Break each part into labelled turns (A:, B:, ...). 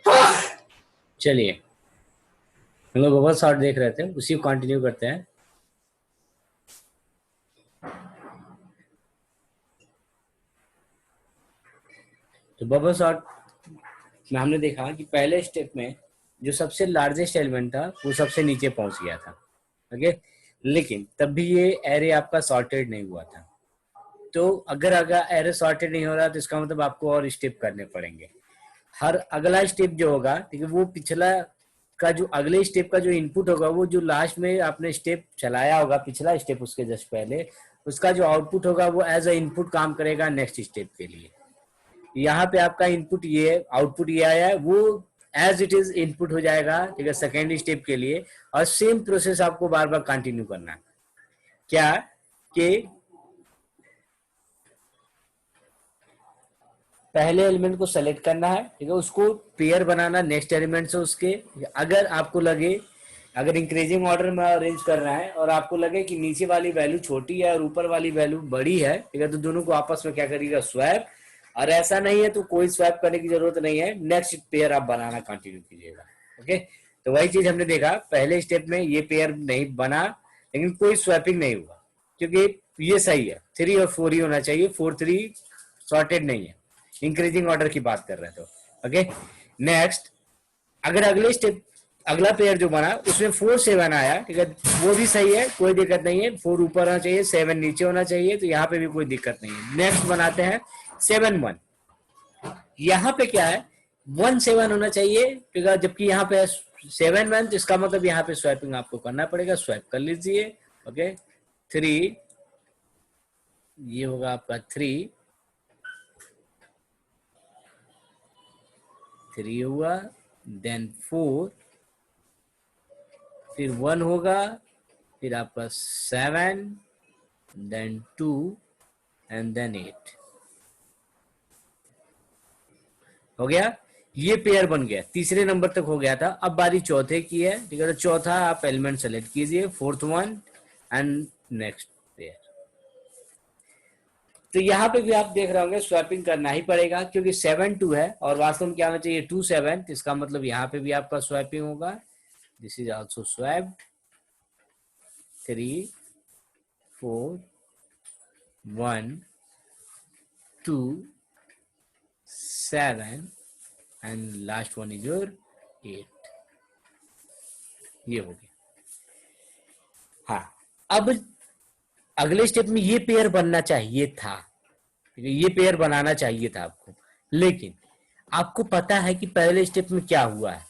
A: चलिए, हम लोग बबल शॉट देख रहे थे, उसी को कंटिन्यू करते हैं। तो बबल शॉट में हमने देखा कि पहले स्टेप में जो सबसे लार्जेस्ट एलिमेंट था वो सबसे नीचे पहुंच गया था। ओके, लेकिन तब भी ये एरे आपका सॉर्टेड नहीं हुआ था। तो अगर अगर एरे सॉर्टेड नहीं हो रहा तो इसका मतलब आपको और स्टेप करने पड़ेंगे। हर अगला स्टेप जो होगा, ठीक है, वो पिछला का जो अगले स्टेप का जो इनपुट होगा, वो जो लास्ट में आपने स्टेप चलाया होगा, पिछला स्टेप उसके जस्ट पहले, उसका जो आउटपुट होगा वो एज अ इनपुट काम करेगा नेक्स्ट स्टेप के लिए। यहाँ पे आपका इनपुट ये, आउटपुट ये आया है, वो एज इट इज इनपुट हो जाएगा, ठीक है, सेकेंड स्टेप के लिए। और सेम प्रोसेस आपको बार बार कंटिन्यू करना है। क्या कि पहले एलिमेंट को सेलेक्ट करना है, ठीक है, उसको पेयर बनाना नेक्स्ट एलिमेंट से उसके। अगर आपको लगे, अगर इंक्रीजिंग ऑर्डर में अरेंज कर रहा है और आपको लगे कि नीचे वाली वैल्यू छोटी है और ऊपर वाली वैल्यू बड़ी है, ठीक है, तो दोनों को आपस में क्या करिएगा, स्वैप। और ऐसा नहीं है तो कोई स्वैप करने की जरूरत नहीं है, नेक्स्ट पेयर आप बनाना कंटिन्यू कीजिएगा। ओके, तो वही चीज हमने देखा, पहले स्टेप में ये पेयर नहीं बना, लेकिन कोई स्वैपिंग नहीं हुआ, क्योंकि ये सही है, 3 और 4 ही होना चाहिए, 4 3 सॉर्टेड नहीं है, इंक्रीजिंग ऑर्डर की बात कर रहे हैं तो। ओके, नेक्स्ट, अगर अगले स्टेप, अगला पेयर जो बना उसमें 4 7 आया, ठीक है, वो भी सही है, कोई दिक्कत नहीं है, 4 ऊपर होना चाहिए, 7 नीचे होना चाहिए, तो यहाँ पे भी कोई दिक्कत नहीं है। नेक्स्ट बनाते हैं 7 1। यहाँ पे क्या है, 1 7 होना चाहिए, ठीक है, जबकि यहाँ पे 7 1, तो इसका मतलब यहाँ पे स्वैपिंग आपको करना पड़ेगा, स्वैप कर लीजिए। ओके, 3, ये होगा आपका 3 हुआ, देन 4, फिर 1 होगा, फिर आपका 7, देन 2 एंड देन 8 हो गया। ये पेयर बन गया, तीसरे नंबर तक हो गया था। अब बारी चौथे की है, ठीक है, तो चौथा आप एलिमेंट सेलेक्ट कीजिए, 4th one and next pair. तो यहाँ पे भी आप देख रहे होंगे स्वैपिंग करना ही पड़ेगा, क्योंकि 7 2 है और वास्तव में क्या होना चाहिए, 2 7, इसका मतलब यहाँ पे भी आपका स्वैपिंग होगा। This is also swapped, 3 4 1 2 7 and last one is your 8। ये हो गया। हाँ, अब अगले स्टेप में ये पेयर बनना चाहिए था, ठीक है, ये पेयर बनाना चाहिए था आपको, लेकिन आपको पता है कि पहले स्टेप में क्या हुआ है।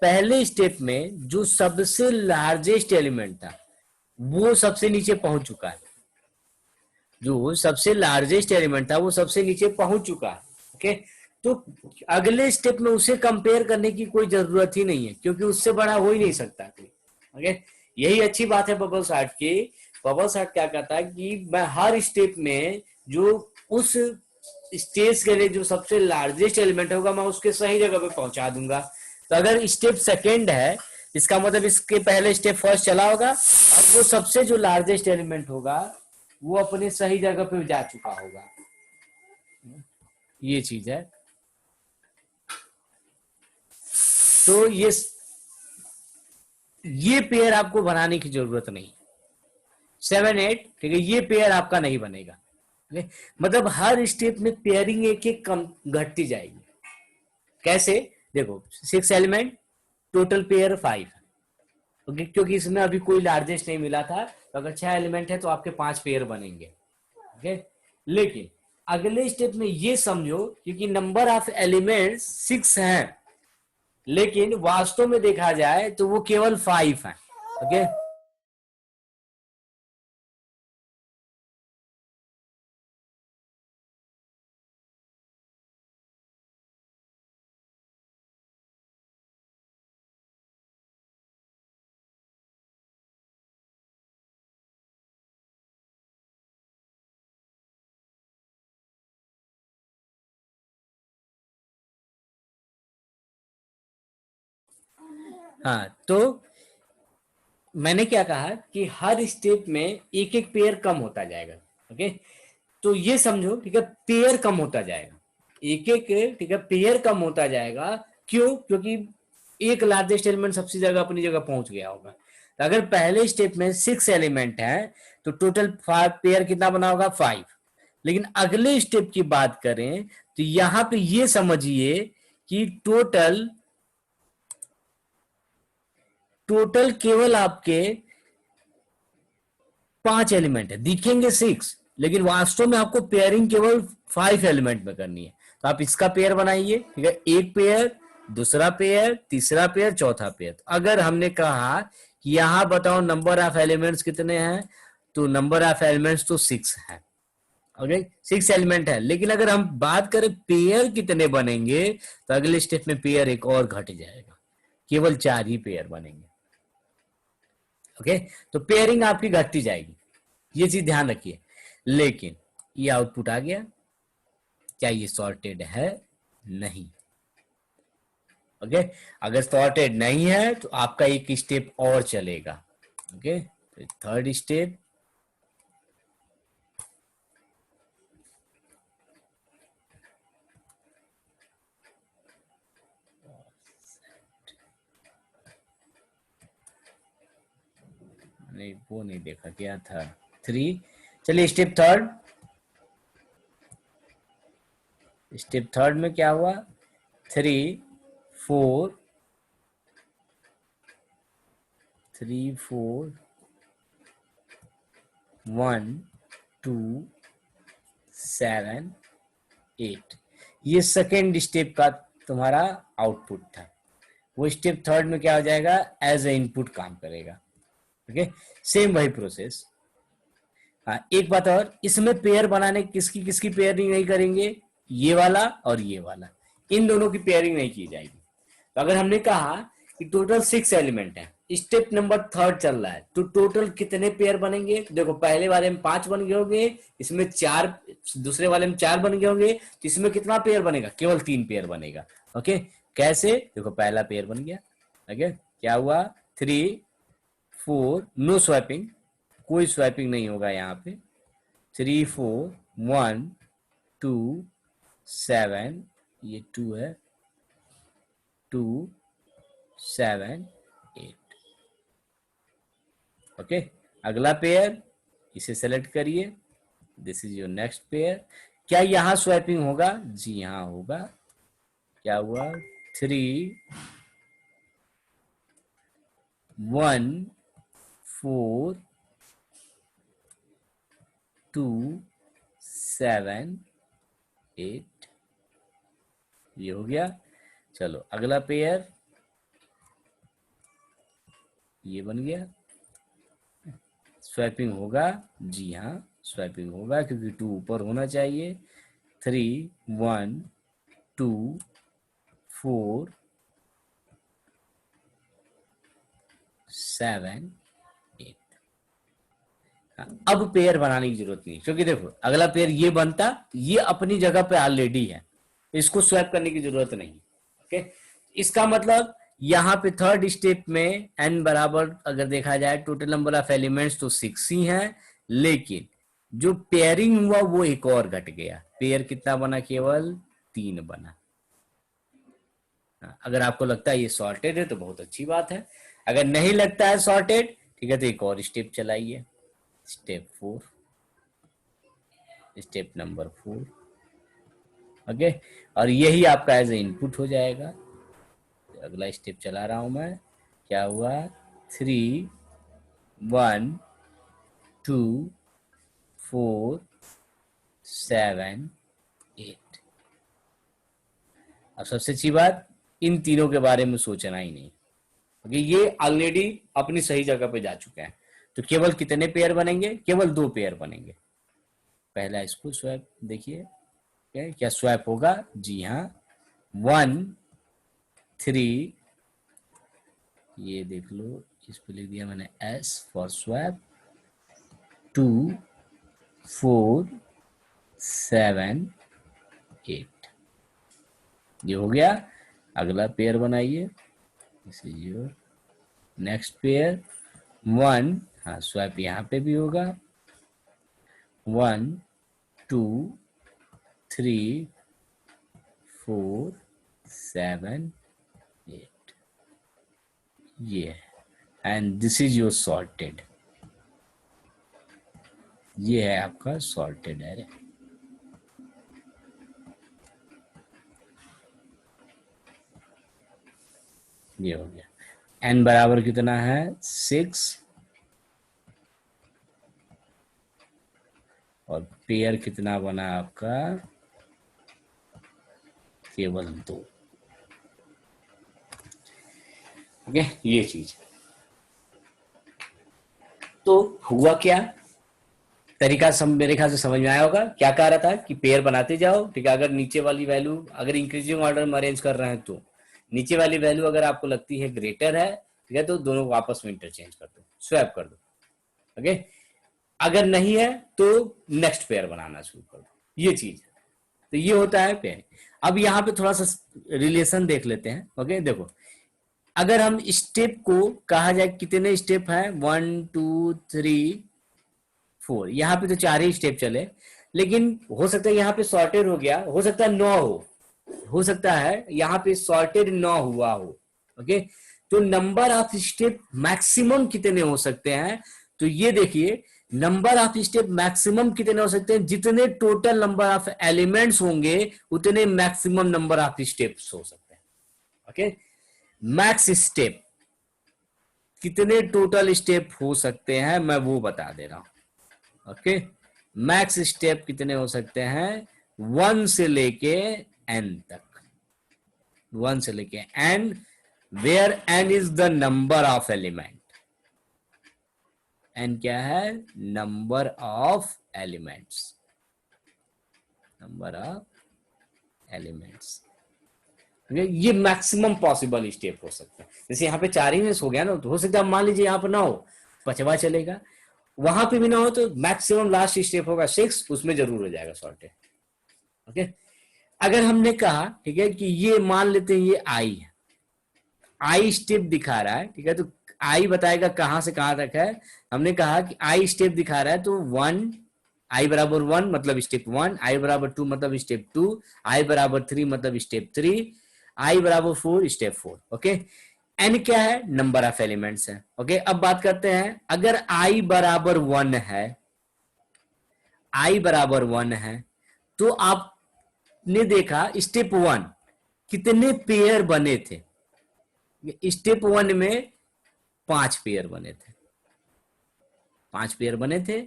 A: पहले स्टेप में जो सबसे लार्जेस्ट एलिमेंट था वो सबसे नीचे पहुंच चुका है, जो सबसे लार्जेस्ट एलिमेंट था वो सबसे नीचे पहुंच चुका है। ओके, तो अगले स्टेप में उसे कंपेयर करने की कोई जरूरत ही नहीं है, क्योंकि उससे बड़ा हो ही नहीं सकता कोई। ओके, यही अच्छी बात है बबल चार्ट की। बबल चार्ट क्या कहता है कि मैं हर स्टेप में जो उस स्टेज के लिए जो सबसे लार्जेस्ट एलिमेंट होगा मैं उसके सही जगह पे पहुंचा दूंगा। तो अगर स्टेप सेकेंड है, इसका मतलब इसके पहले स्टेप फर्स्ट चला होगा और वो सबसे जो लार्जेस्ट एलिमेंट होगा वो अपने सही जगह पे जा चुका होगा। ये चीज है। तो ये पेयर आपको बनाने की जरूरत नहीं, 7 8, ठीक है, ये पेयर आपका नहीं बनेगा। मतलब हर स्टेप में पेयरिंग एक एक कम घटती जाएगी। कैसे, देखो 6 एलिमेंट, टोटल पेयर 5, ओके, क्योंकि इसमें अभी कोई लार्जेस्ट नहीं मिला था, तो अगर 6 एलिमेंट है तो आपके 5 पेयर बनेंगे। ओके, लेकिन अगले स्टेप में ये समझो, क्योंकि नंबर ऑफ एलिमेंट्स 6 हैं, लेकिन वास्तव में देखा जाए तो वो केवल 5 है। ओके, हाँ, तो मैंने क्या कहा कि हर स्टेप में एक एक पेयर कम होता जाएगा। ओके, तो ये समझो, ठीक है, पेयर कम होता जाएगा, एक एक, ठीक है, पेयर कम होता जाएगा। क्यों? क्योंकि एक लार्जेस्ट एलिमेंट सबसे जगह अपनी जगह पहुंच गया होगा। तो अगर पहले स्टेप में 6 एलिमेंट है तो टोटल 5 पेयर कितना बना होगा? 5। लेकिन अगले स्टेप की बात करें तो यहां पे ये समझिए कि टोटल केवल आपके 5 एलिमेंट है, दिखेंगे 6, लेकिन वास्तव में आपको पेयरिंग केवल 5 एलिमेंट में करनी है। तो आप इसका पेयर बनाइए, ठीक है, एक पेयर, दूसरा पेयर, तीसरा पेयर, चौथा पेयर। तो अगर हमने कहा कि यहां बताओ नंबर ऑफ एलिमेंट्स कितने हैं, तो नंबर ऑफ एलिमेंट्स तो 6 है। ओके, 6 एलिमेंट है, लेकिन अगर हम बात करें पेयर कितने बनेंगे तो अगले स्टेप में पेयर एक और घट जाएगा, केवल 4 ही पेयर बनेंगे। ओके, तो पेयरिंग आपकी घटती जाएगी, ये चीज ध्यान रखिए। लेकिन ये आउटपुट आ गया, क्या ये सॉर्टेड है? नहीं। ओके, अगर सॉर्टेड नहीं है तो आपका एक स्टेप और चलेगा। ओके, तो थर्ड स्टेप, नहीं वो नहीं देखा, क्या था? 3। चलिए स्टेप थर्ड। स्टेप थर्ड में क्या हुआ? 3 4 3 4 1 2 7 8, ये सेकेंड स्टेप का तुम्हारा आउटपुट था। वो स्टेप थर्ड में क्या हो जाएगा? एज ए इनपुट काम करेगा। ओके, सेम वही प्रोसेस। हाँ, एक बात और, इसमें पेयर बनाने किसकी किसकी पेयरिंग नहीं करेंगे? ये वाला और ये वाला, इन दोनों की पेयरिंग नहीं की जाएगी। तो अगर हमने कहा कि टोटल 6 एलिमेंट है, स्टेप नंबर थर्ड चल रहा है, तो टोटल कितने पेयर बनेंगे? देखो, पहले वाले में 5 बन गए होंगे, इसमें 4, दूसरे वाले में 4 बन गए होंगे, तो इसमें कितना पेयर बनेगा? केवल 3 पेयर बनेगा। ओके, कैसे? देखो, पहला पेयर बन गया। ओके, क्या हुआ? 3 4, नो स्वैपिंग, कोई स्वैपिंग नहीं होगा यहाँ पे। 3 4 1 2 7, ये 2 है, 2 7 8। ओके, अगला पेयर, इसे सेलेक्ट करिए, this is your next pair. क्या यहां स्वैपिंग होगा? जी यहां होगा। क्या हुआ? 3 1 4 2 7 8, ये हो गया। चलो अगला पेयर, ये बन गया। स्वैपिंग होगा? जी हाँ, स्वैपिंग होगा, क्योंकि 2 ऊपर होना चाहिए। 3 1 2 4 7 8। अब पेयर बनाने की जरूरत नहीं, क्योंकि देखो अगला पेयर ये बनता, ये अपनी जगह पे ऑलरेडी है, इसको स्वैप करने की जरूरत नहीं। ओके, इसका मतलब यहाँ पे थर्ड स्टेप में n बराबर अगर देखा जाए टोटल नंबर ऑफ एलिमेंट्स तो 6 ही है, लेकिन जो पेयरिंग हुआ वो एक और घट गया। पेयर कितना बना? केवल 3 बना। अगर आपको लगता है ये सॉर्टेड है तो बहुत अच्छी बात है, अगर नहीं लगता है सॉर्टेड, ठीक है, तो एक और स्टेप चलाइए, स्टेप 4, स्टेप नंबर 4। ओके, और यही आपका एज ए इनपुट हो जाएगा। अगला स्टेप चला रहा हूं मैं, क्या हुआ? 3 1 2 4 7 8। अब सबसे अच्छी बात, इन तीनों के बारे में सोचना ही नहीं, क्योंकि ये ऑलरेडी अपनी सही जगह पे जा चुके हैं। तो केवल कितने पेयर बनेंगे? केवल 2 पेयर बनेंगे। पहला इसको स्वैप देखिए, क्या स्वैप होगा? जी हाँ, 1 3, ये देख लो, इस पे लिख दिया मैंने S फॉर स्वैप, 2 4 7 8, ये हो गया। अगला पेयर बनाइए, this is your next pair. 1, हाँ स्वैप यहाँ पे भी होगा, 1 2 3 4 7 ये है, and this is your sorted, ये है आपका सॉर्टेड एरे। ये हो गया। n बराबर कितना है 6 और पेयर कितना बना आपका केवल 2। ओके, ये चीज। तो हुआ क्या, तरीका मेरे ख्याल से समझ में आया होगा। क्या कह रहा था कि पेयर बनाते जाओ, ठीक है। अगर नीचे वाली वैल्यू, अगर इंक्रीजिंग ऑर्डर में अरेंज कर रहे हैं तो नीचे वाली वैल्यू अगर आपको लगती है ग्रेटर है, ठीक है, तो दोनों को आपस में इंटरचेंज कर दो, स्वैप कर दो। ओके, अगर नहीं है तो नेक्स्ट पेयर बनाना शुरू कर दो, ये चीज। तो ये होता है पेयर। अब यहाँ पे थोड़ा सा रिलेशन देख लेते हैं। ओके, देखो, अगर हम स्टेप को कहा जाए कितने स्टेप है, 1 2 3 4, यहाँ पे तो 4 ही स्टेप चले, लेकिन हो सकता है यहाँ पे सॉर्टेड हो गया, हो सकता है 9 हो सकता है यहाँ पे सॉर्टेड 9 हुआ हो। ओके, तो नंबर ऑफ स्टेप मैक्सिमम कितने हो सकते हैं, तो ये देखिए, नंबर ऑफ स्टेप मैक्सिमम कितने हो सकते हैं, जितने टोटल नंबर ऑफ एलिमेंट्स होंगे उतने मैक्सिमम नंबर ऑफ स्टेप्स हो सकते हैं। ओके, मैक्स स्टेप कितने टोटल स्टेप हो सकते हैं मैं वो बता दे रहा हूं। ओके, मैक्स स्टेप कितने हो सकते हैं, 1 से लेके n तक, 1 से लेके n, where n is the number of element. n क्या है, number of elements, number of elements. ये मैक्सिमम पॉसिबल स्टेप हो सकता है। जैसे यहाँ पे 4 ही में हो गया ना, तो हो सकता है मान लीजिए यहाँ पर ना हो, 5वां चलेगा, वहां पे भी ना हो तो मैक्सिमम लास्ट स्टेप होगा 6, उसमें जरूर हो जाएगा सॉर्टेड। ओके, अगर हमने कहा, ठीक है, कि ये मान लेते हैं ये आई है, आई स्टेप दिखा रहा है, ठीक है, तो आई बताएगा कहां से कहां तक है। हमने कहा कि आई स्टेप दिखा रहा है, तो 1, आई बराबर 1 मतलब स्टेप 1, आई बराबर 2 मतलब स्टेप 2, आई बराबर 3 मतलब स्टेप 3, आई बराबर 4 स्टेप 4। ओके, एन क्या है, नंबर ऑफ एलिमेंट्स है। ओके, अब बात करते हैं, अगर आई बराबर 1 है, आई बराबर 1 है, तो आपने देखा स्टेप 1 कितने पेयर बने थे, स्टेप 1 में 5 पेयर बने थे, 5 पेयर बने थे।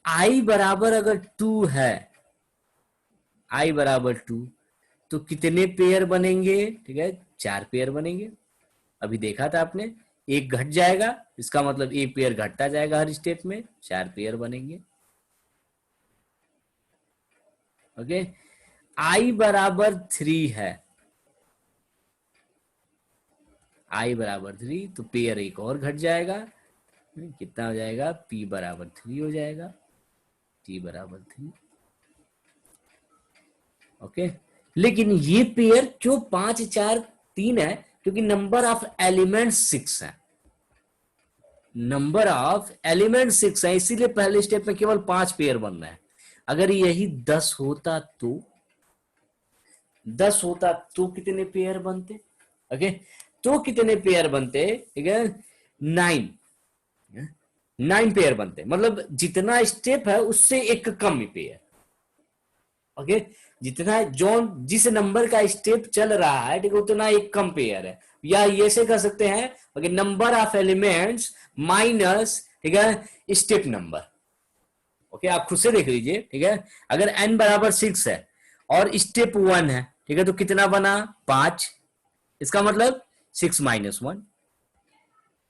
A: आई बराबर अगर 2 है, आई बराबर 2, तो कितने पेयर बनेंगे, ठीक है, 4 पेयर बनेंगे। अभी देखा था आपने, एक घट जाएगा, इसका मतलब एक पेयर घटता जाएगा हर स्टेप में, 4 पेयर बनेंगे। ओके, आई बराबर 3 है, आई बराबर 3, तो पेयर एक और घट जाएगा, कितना हो जाएगा, पी बराबर 3 हो जाएगा, टी बराबर 3। ओके, लेकिन ये पेयर क्यों 5 4 3 है, क्योंकि नंबर ऑफ एलिमेंट 6 है, नंबर ऑफ एलिमेंट 6 है, इसीलिए पहले स्टेप में केवल 5 पेयर बन रहा है। अगर यही 10 होता तो 10 होता तो कितने पेयर बनते। ओके, तो कितने पेयर बनते, ठीक है, 9, 9 पेयर बनते, मतलब जितना स्टेप है उससे एक कम पेयर। ओके, जितना जो जिस नंबर का स्टेप चल रहा है, ठीक है, उतना एक कम पेयर है, या ये से कर सकते हैं, okay, number of elements minus, ठीक है, स्टेप नंबर। ओके, आप खुद से देख लीजिए, ठीक है, अगर n बराबर 6 है और स्टेप 1 है, ठीक है, तो कितना बना, 5, इसका मतलब 6 माइनस 1।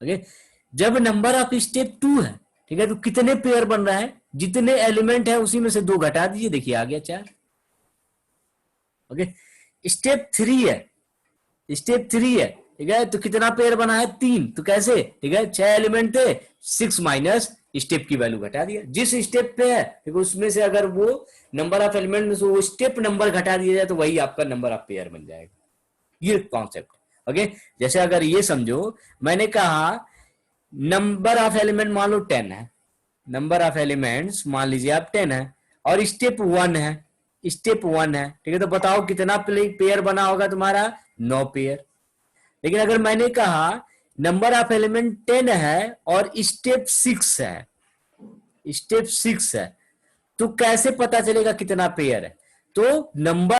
A: ओके, जब नंबर ऑफ स्टेप 2 है, ठीक है, तो कितने पेयर बन रहा है, जितने एलिमेंट है उसी में से 2 घटा दीजिए, देखिए आ गया 4। ओके, स्टेप 3 है, स्टेप 3 है, ठीक है, तो कितना पेयर बना है, 3, तो कैसे, ठीक है, 6 एलिमेंट थे, 6 माइनस स्टेप की वैल्यू घटा दिया, जिस स्टेप पे है, ठीक है, उसमें से अगर वो नंबर ऑफ एलिमेंट में से वो स्टेप नंबर घटा दिया जाए तो वही आपका नंबर ऑफ पेयर बन जाएगा, ये कॉन्सेप्ट। ओके, जैसे अगर ये समझो, मैंने कहा नंबर ऑफ एलिमेंट मान लो 10 है, नंबर ऑफ एलिमेंट्स मान लीजिए आप 10 है, और स्टेप 1 है, स्टेप 1 है, ठीक है, तो बताओ कितना पेयर बना होगा तुम्हारा, 9 पेयर। लेकिन अगर मैंने कहा नंबर ऑफ एलिमेंट 10 है और स्टेप 6 है, स्टेप 6 है, तो कैसे पता चलेगा कितना पेयर है? तो नंबर